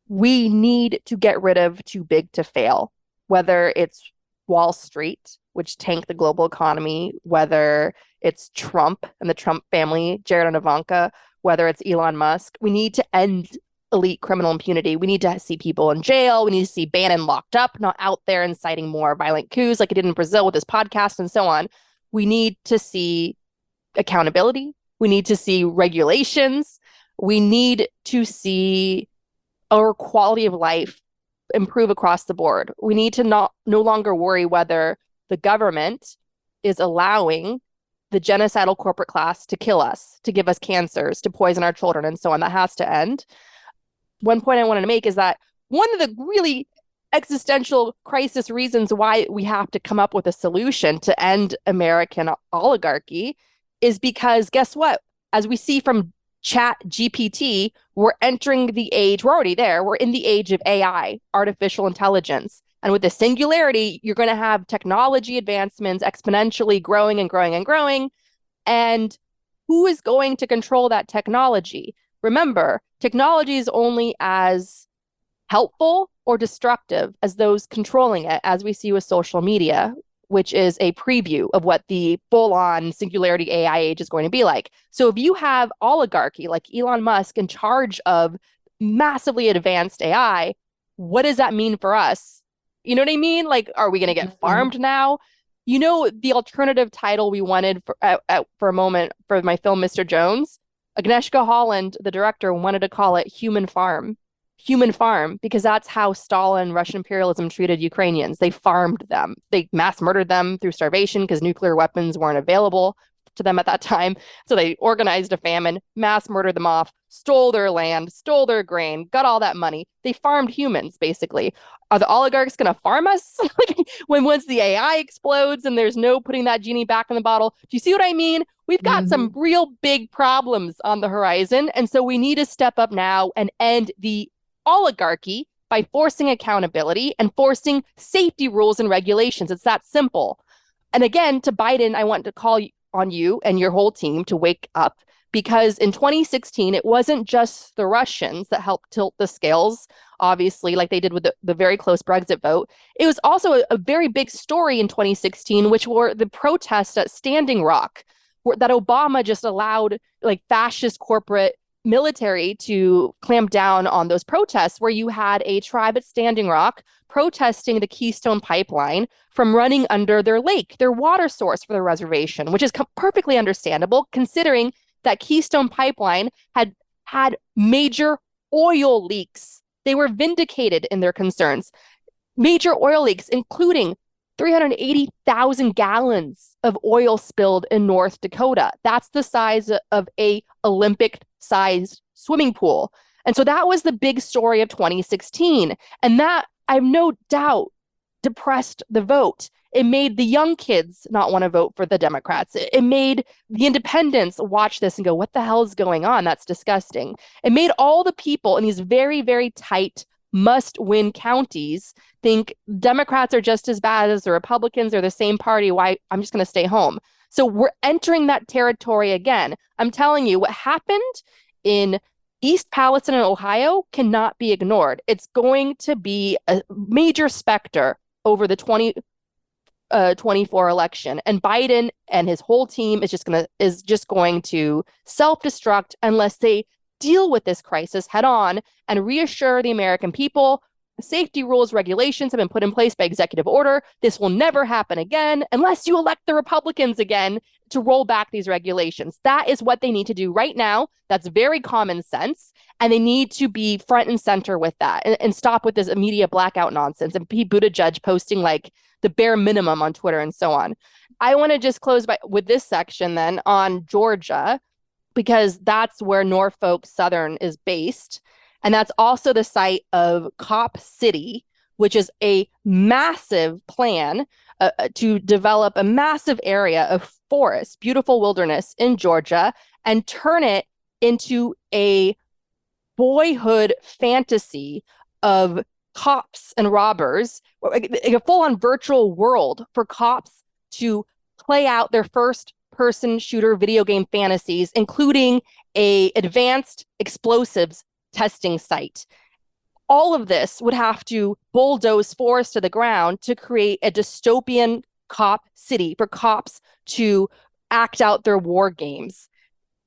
We need to get rid of too big to fail, whether it's Wall Street, which tanked the global economy, whether it's Trump and the Trump family, Jared and Ivanka, whether it's Elon Musk. We need to end elite criminal impunity. We need to see people in jail. We need to see Bannon locked up, not out there inciting more violent coups like he did in Brazil with his podcast and so on. We need to see accountability. We need to see regulations. We need to see our quality of life improve across the board. We need to no longer worry whether the government is allowing the genocidal corporate class to kill us, to give us cancers, to poison our children, and so on. That has to end. One point I wanted to make is that one of the really existential crisis reasons why we have to come up with a solution to end American oligarchy is because guess what? As we see from Chat GPT, we're entering the age, we're already there, we're in the age of AI, artificial intelligence. And with the singularity, you're going to have technology advancements exponentially growing and growing and growing. And who is going to control that technology? Remember, technology is only as helpful or destructive as those controlling it, as we see with social media, which is a preview of what the full-on singularity AI age is going to be like. So if you have oligarchy like Elon Musk in charge of massively advanced AI, what does that mean for us? You know what I mean? Like, are we going to get farmed now? The alternative title we wanted for a moment for my film, Mr. Jones, Agnieszka Holland, the director, wanted to call it Human Farm, because that's how Stalin, Russian imperialism treated Ukrainians. They farmed them. They mass murdered them through starvation because nuclear weapons weren't available to them at that time. So they organized a famine, mass murdered them off, stole their land, stole their grain, got all that money. They farmed humans, basically. Are the oligarchs going to farm us once the AI explodes and there's no putting that genie back in the bottle? Do you see what I mean? We've got some real big problems on the horizon. And so we need to step up now and end the oligarchy by forcing accountability and forcing safety rules and regulations. It's that simple. And again, to Biden, I want to call on you and your whole team to wake up, because in 2016, it wasn't just the Russians that helped tilt the scales, obviously, like they did with the very close Brexit vote. It was also a very big story in 2016, which were the protests at Standing Rock, that Obama just allowed like fascist corporate military to clamp down on those protests, where you had a tribe at Standing Rock protesting the Keystone Pipeline from running under their lake, their water source for the reservation, which is perfectly understandable considering that Keystone Pipeline had major oil leaks. They were vindicated in their concerns. Major oil leaks, including 380,000 gallons of oil spilled in North Dakota. That's the size of a Olympic-sized swimming pool. And so that was the big story of 2016. And that, I have no doubt, depressed the vote. It made the young kids not want to vote for the Democrats. It made the independents watch this and go, what the hell is going on? That's disgusting. It made all the people in these very, very tight must-win counties think Democrats are just as bad as the Republicans or the same party. Why? I'm just going to stay home. So we're entering that territory again. I'm telling you, what happened in East Palestine and Ohio cannot be ignored. It's going to be a major specter over the 2024 election, and Biden and his whole team is just going to self-destruct unless they deal with this crisis head on and reassure the American people safety rules, regulations have been put in place by executive order. This will never happen again unless you elect the Republicans again to roll back these regulations. That is what they need to do right now. That's very common sense. And they need to be front and center with that and stop with this media blackout nonsense and Pete Buttigieg posting like the bare minimum on Twitter and so on. I want to just close with this section then on Georgia, because that's where Norfolk Southern is based. And that's also the site of Cop City, which is a massive plan to develop a massive area of forest, beautiful wilderness in Georgia, and turn it into a boyhood fantasy of cops and robbers, a full-on virtual world for cops to play out their first-person shooter video game fantasies, including a advanced explosives testing site. All of this would have to bulldoze forest to the ground to create a dystopian cop city for cops to act out their war games.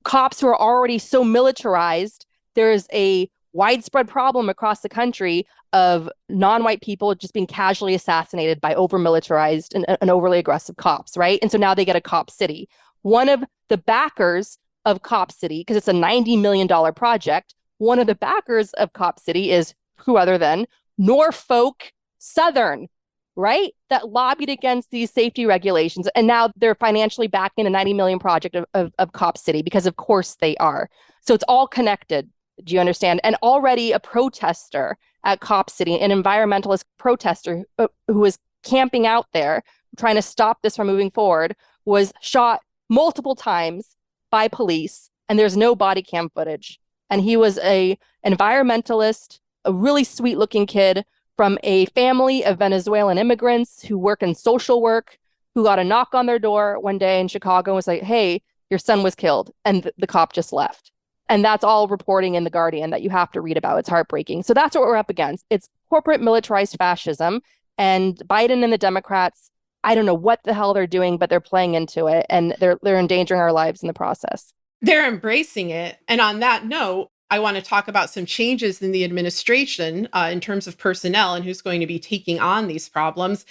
Cops who are already so militarized, there's a widespread problem across the country of non-white people just being casually assassinated by over-militarized and overly aggressive cops, right? And so now they get a cop city. One of the backers of Cop City, because it's a $90 million project, one of the backers of Cop City is who other than Norfolk Southern, right? That lobbied against these safety regulations. And now they're financially backing a $90 million project of Cop City, because of course they are. So it's all connected. Do you understand? And already a protester at Cop City, an environmentalist protester who was camping out there trying to stop this from moving forward, was shot multiple times by police, and there's no body cam footage. And he was an environmentalist, a really sweet looking kid from a family of Venezuelan immigrants who work in social work, who got a knock on their door one day in Chicago and was like, hey, your son was killed. And the cop just left. And that's all reporting in The Guardian that you have to read about. It's heartbreaking. So that's what we're up against. It's corporate militarized fascism. And Biden and the Democrats, I don't know what the hell they're doing, but they're playing into it. And they're endangering our lives in the process. They're embracing it. And on that note, I want to talk about some changes in the administration in terms of personnel and who's going to be taking on these problems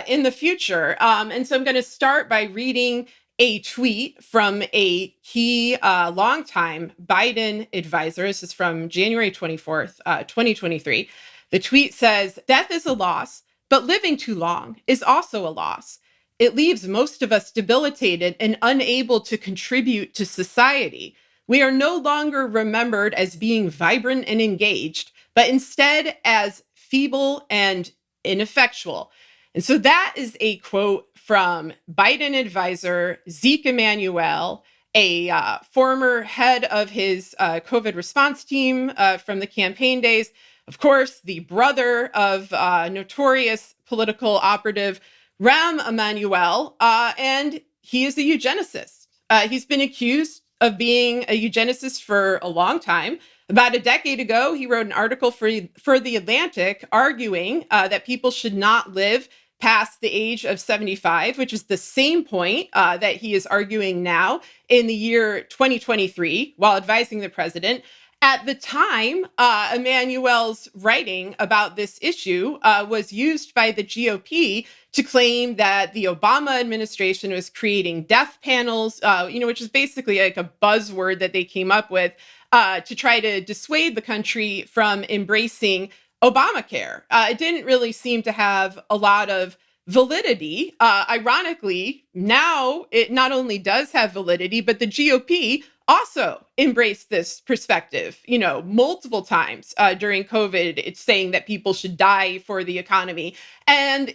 in the future. And so I'm going to start by reading a tweet from a key longtime Biden advisor. This is from January 24th, 2023. The tweet says, "Death is a loss, but living too long is also a loss. It leaves most of us debilitated and unable to contribute to society. We are no longer remembered as being vibrant and engaged, but instead as feeble and ineffectual." And so that is a quote from Biden advisor Zeke Emanuel, a former head of his COVID response team from the campaign days. Of course, the brother of notorious political operative Rahm Emanuel, and he is a eugenicist. He's been accused of being a eugenicist for a long time. About a decade ago, he wrote an article for The Atlantic arguing that people should not live past the age of 75, which is the same point that he is arguing now in the year 2023 while advising the president. At the time, Emmanuel's writing about this issue was used by the GOP to claim that the Obama administration was creating death panels, which is basically like a buzzword that they came up with to try to dissuade the country from embracing Obamacare. It didn't really seem to have a lot of validity. Ironically, now it not only does have validity, but the GOP also embraced this perspective, multiple times during COVID. It's saying that people should die for the economy and,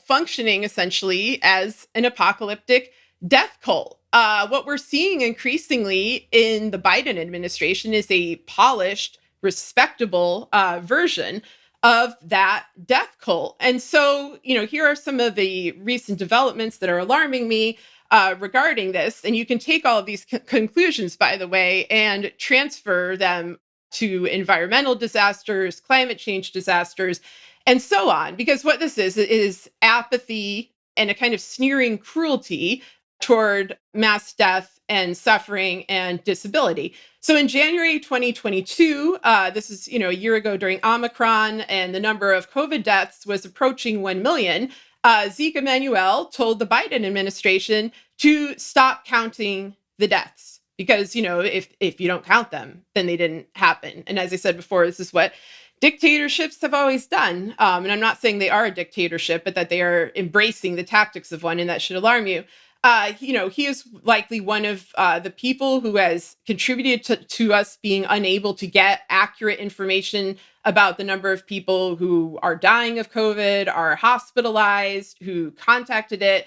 functioning essentially as an apocalyptic death cult. What we're seeing increasingly in the Biden administration is a polished, respectable version of that death cult. And so, here are some of the recent developments that are alarming me regarding this. And you can take all of these conclusions, by the way, and transfer them to environmental disasters, climate change disasters, and so on. Because what this is apathy and a kind of sneering cruelty toward mass death and suffering and disability. So in January 2022, this is a year ago during Omicron, and the number of COVID deaths was approaching 1 million. Zeke Emanuel told the Biden administration to stop counting the deaths because if you don't count them, then they didn't happen. And as I said before, this is what dictatorships have always done. And I'm not saying they are a dictatorship, but that they are embracing the tactics of one, and that should alarm you. He is likely one of the people who has contributed to us being unable to get accurate information about the number of people who are dying of COVID, are hospitalized, who contacted it.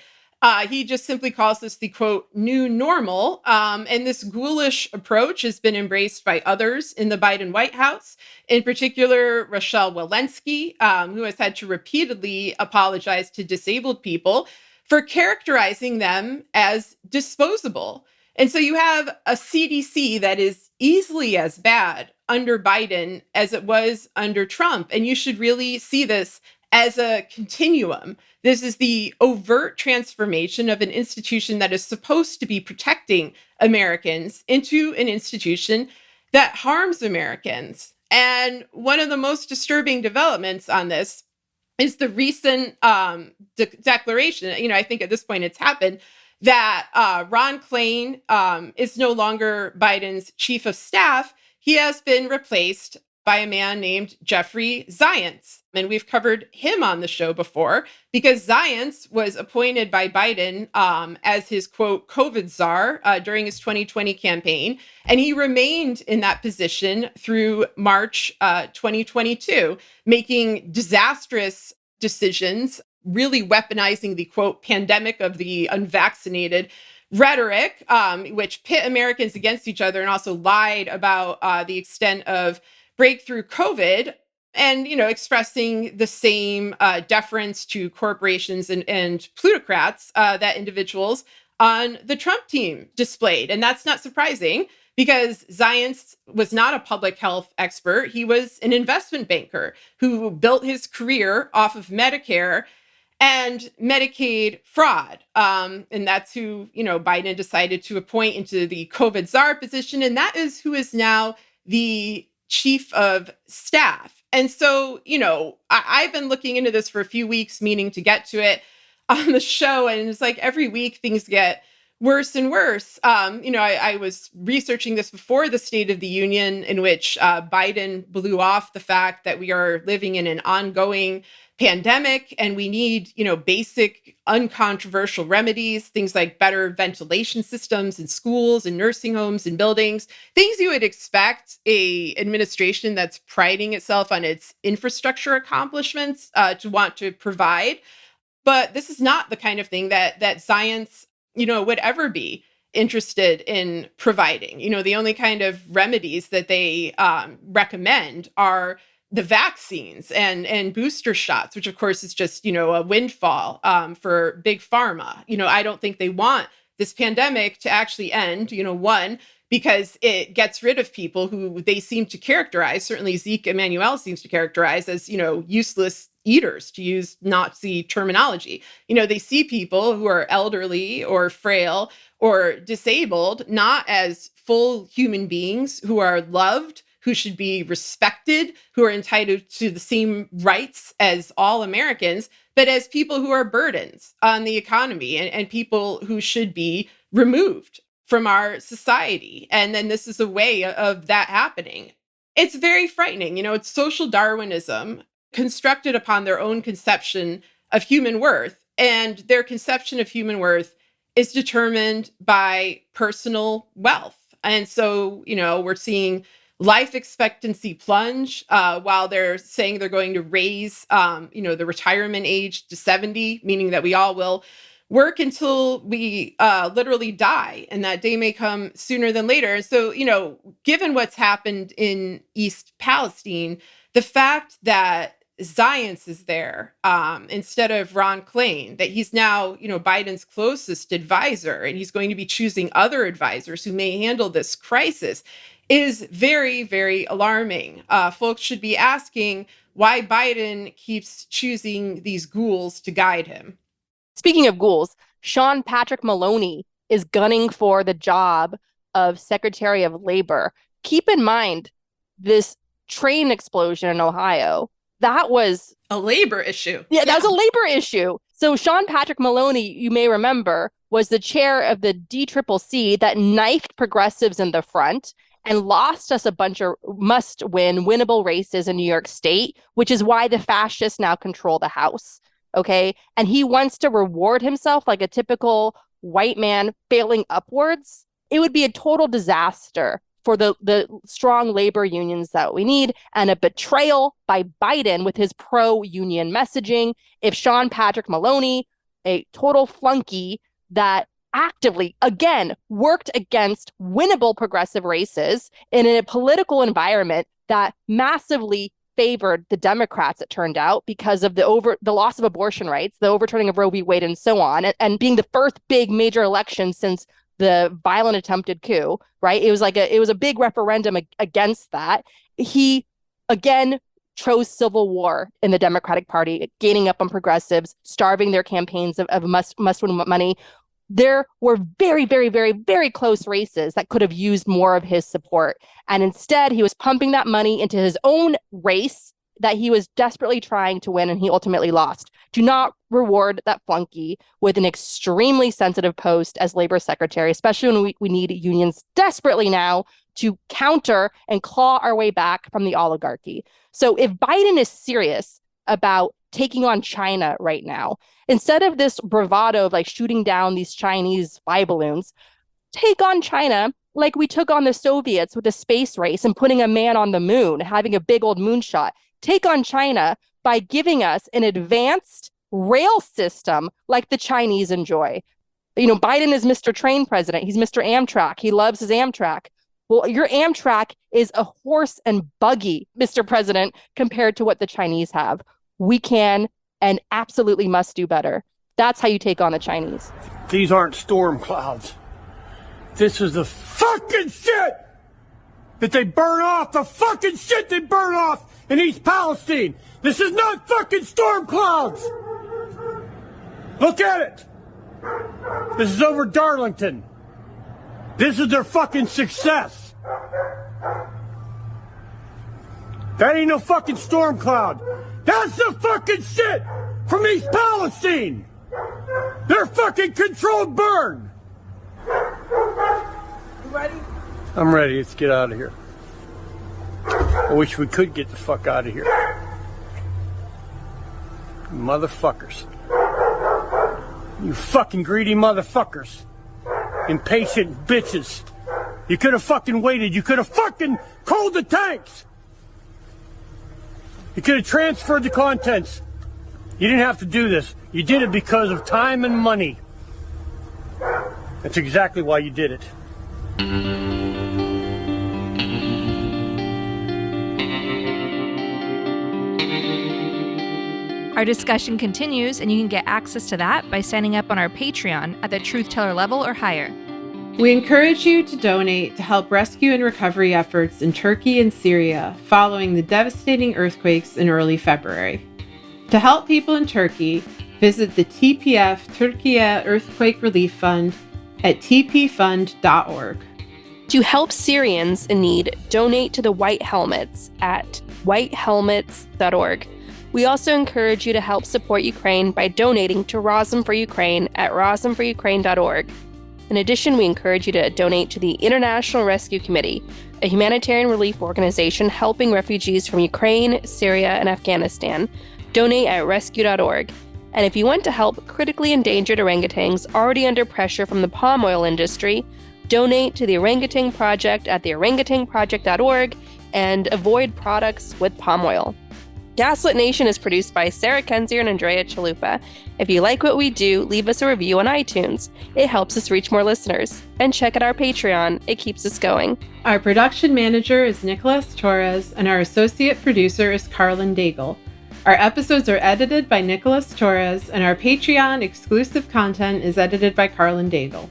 He just simply calls this the, quote, new normal. And this ghoulish approach has been embraced by others in the Biden White House, in particular, Rochelle Walensky, who has had to repeatedly apologize to disabled people for characterizing them as disposable. And so you have a CDC that is easily as bad under Biden as it was under Trump. And you should really see this as a continuum. This is the overt transformation of an institution that is supposed to be protecting Americans into an institution that harms Americans. And one of the most disturbing developments on this is the recent declaration. I think at this point it's happened that Ron Klain is no longer Biden's chief of staff. He has been replaced by a man named Jeffrey Zients. And we've covered him on the show before because Zients was appointed by Biden as his, quote, COVID czar during his 2020 campaign. And he remained in that position through March 2022, making disastrous decisions, really weaponizing the, quote, pandemic of the unvaccinated rhetoric, which pit Americans against each other and also lied about the extent of breakthrough COVID, and expressing the same deference to corporations and plutocrats that individuals on the Trump team displayed. And that's not surprising because Zients was not a public health expert. He was an investment banker who built his career off of Medicare and Medicaid fraud. And that's who, Biden decided to appoint into the COVID czar position. And that is who is now the chief of staff. And so, I've been looking into this for a few weeks, meaning to get to it on the show. And it's like every week things get worse and worse. I was researching this before the State of the Union, in which Biden blew off the fact that we are living in an ongoing pandemic and we need, basic uncontroversial remedies, things like better ventilation systems in schools and nursing homes and buildings, things you would expect a administration that's priding itself on its infrastructure accomplishments to want to provide. But this is not the kind of thing that Zients, would ever be interested in providing. The only kind of remedies that they recommend are the vaccines and booster shots, which of course is just, a windfall for big pharma. I don't think they want this pandemic to actually end, one, because it gets rid of people who they seem to characterize, certainly Zeke Emanuel seems to characterize as, useless eaters, to use Nazi terminology. They see people who are elderly or frail or disabled not as full human beings who are loved, who should be respected, who are entitled to the same rights as all Americans, but as people who are burdens on the economy, and people who should be removed from our society. And then this is a way of that happening. It's very frightening. It's social Darwinism constructed upon their own conception of human worth. And their conception of human worth is determined by personal wealth. And so, we're seeing life expectancy plunge while they're saying they're going to raise, the retirement age to 70, meaning that we all will work until we literally die. And that day may come sooner than later. And so, given what's happened in East Palestine, the fact that Zients is there instead of Ron Klain, that he's now, Biden's closest advisor, and he's going to be choosing other advisors who may handle this crisis, is very, very alarming. Folks should be asking why Biden keeps choosing these ghouls to guide him. Speaking of ghouls, Sean Patrick Maloney is gunning for the job of Secretary of Labor. Keep in mind, this train explosion in Ohio, that was a labor issue. Yeah, that was a labor issue. So Sean Patrick Maloney, you may remember, was the chair of the DCCC that knifed progressives in the front and lost us a bunch of must-win, winnable races in New York State, which is why the fascists now control the House. Okay. And he wants to reward himself like a typical white man failing upwards. It would be a total disaster for the strong labor unions that we need, and a betrayal by Biden with his pro-union messaging. If Sean Patrick Maloney, a total flunky that actively, again, worked against winnable progressive races in a political environment that massively favored the Democrats, it turned out, because of the loss of abortion rights, the overturning of Roe v. Wade, and so on, and being the first big major election since the violent attempted coup, right? It was a big referendum against that. He, again, chose civil war in the Democratic Party, gaining up on progressives, starving their campaigns of must-win money. There were very, very, very, very close races that could have used more of his support. And instead, he was pumping that money into his own race that he was desperately trying to win, and he ultimately lost. Do not reward that flunky with an extremely sensitive post as labor secretary, especially when we need unions desperately now to counter and claw our way back from the oligarchy. So if Biden is serious about taking on China right now, instead of this bravado of like shooting down these Chinese spy balloons, take on China like we took on the Soviets with the space race and putting a man on the moon, having a big old moonshot. Take on China by giving us an advanced rail system like the Chinese enjoy. Biden is Mr. Train President. He's Mr. Amtrak. He loves his Amtrak. Well, your Amtrak is a horse and buggy, Mr. President, compared to what the Chinese have. We can and absolutely must do better. That's how you take on the Chinese. These aren't storm clouds. This is the fucking shit that they burn off, the fucking shit they burn off in East Palestine. This is not fucking storm clouds. Look at it. This is over Darlington. This is their fucking success. That ain't no fucking storm cloud. That's the fucking shit from East Palestine. They're fucking controlled burn. You ready? I'm ready. Let's get out of here. I wish we could get the fuck out of here. Motherfuckers. You fucking greedy motherfuckers. Impatient bitches. You could have fucking waited. You could have fucking cooled the tanks. You could have transferred the contents. You didn't have to do this. You did it because of time and money. That's exactly why you did it. Our discussion continues, and you can get access to that by signing up on our Patreon at the Truth Teller level or higher. We encourage you to donate to help rescue and recovery efforts in Turkey and Syria following the devastating earthquakes in early February. To help people in Turkey, visit the TPF Turkiye Earthquake Relief Fund at tpfund.org. To help Syrians in need, donate to the White Helmets at whitehelmets.org. We also encourage you to help support Ukraine by donating to Razom for Ukraine at razomforukraine.org. In addition, we encourage you to donate to the International Rescue Committee, a humanitarian relief organization helping refugees from Ukraine, Syria, and Afghanistan. Donate at rescue.org. And if you want to help critically endangered orangutans already under pressure from the palm oil industry, donate to the Orangutan Project at theorangutanproject.org and avoid products with palm oil. Gaslit Nation is produced by Sarah Kenzier and Andrea Chalupa. If you like what we do, leave us a review on iTunes. It helps us reach more listeners. And check out our Patreon. It keeps us going. Our production manager is Nicholas Torres, and our associate producer is Carlin Daigle. Our episodes are edited by Nicholas Torres, and our Patreon exclusive content is edited by Carlin Daigle.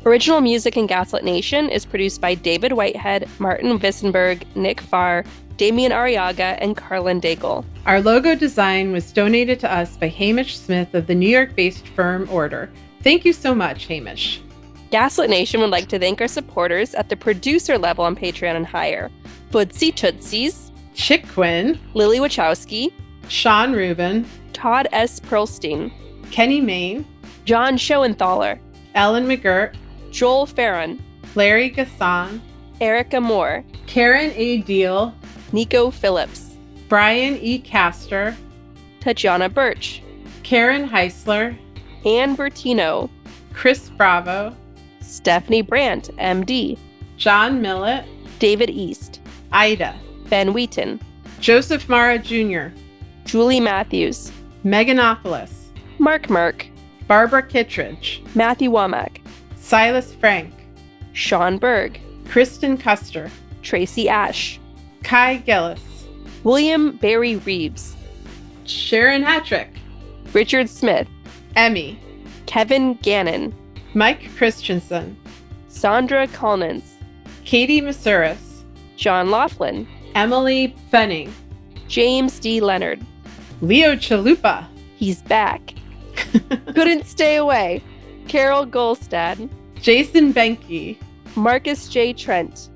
Original music in Gaslit Nation is produced by David Whitehead, Martin Vissenberg, Nick Farr, Damian Arriaga, and Carlin Daigle. Our logo design was donated to us by Hamish Smith of the New York-based firm Order. Thank you so much, Hamish. Gaslit Nation would like to thank our supporters at the producer level on Patreon and higher. Footsie Tootsies, Chick Quinn, Lily Wachowski, Sean Rubin, Todd S. Pearlstein, Kenny Main, John Schoenthaler, Ellen McGirt, Joel Farron, Larry Gasson, Erica Moore, Karen A. Deal, Nico Phillips, Brian E. Castor, Tatjana Birch, Karen Heisler, Ann Bertino, Chris Bravo, Stephanie Brandt, MD, John Millett, David East, Ida, Ben Wheaton, Joseph Mara Jr., Julie Matthews, Meganopolis, Mark Merck, Barbara Kittredge, Matthew Womack, Silas Frank, Sean Berg, Kristen Custer, Tracy Ash, Kai Gillis, William Barry Reeves, Sharon Hattrick, Richard Smith, Emmy, Kevin Gannon, Mike Christensen, Sandra Collins, Katie Masuris, John Laughlin, Emily Fenning, James D. Leonard, Leo Chalupa, he's back, couldn't stay away, Carol Golstad, Jason Benke, Marcus J. Trent,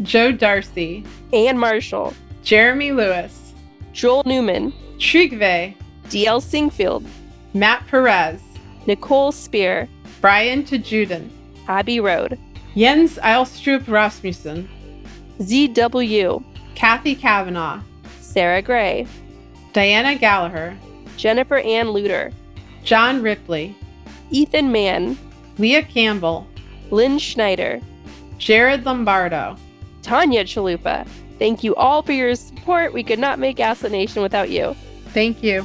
Joe Darcy, Ann Marshall, Jeremy Lewis, Joel Newman, Trigve, D.L. Singfield, Matt Perez, Nicole Spear, Brian Tajuden, Abby Road, Jens Eilstrup Rasmussen, Z.W., Kathy Kavanaugh, Sarah Gray, Diana Gallagher, Jennifer Ann Luter, John Ripley, Ethan Mann, Leah Campbell, Lynn Schneider, Jared Lombardo, Tanya Chalupa. Thank you all for your support. We could not make Gaslit Nation without you. Thank you.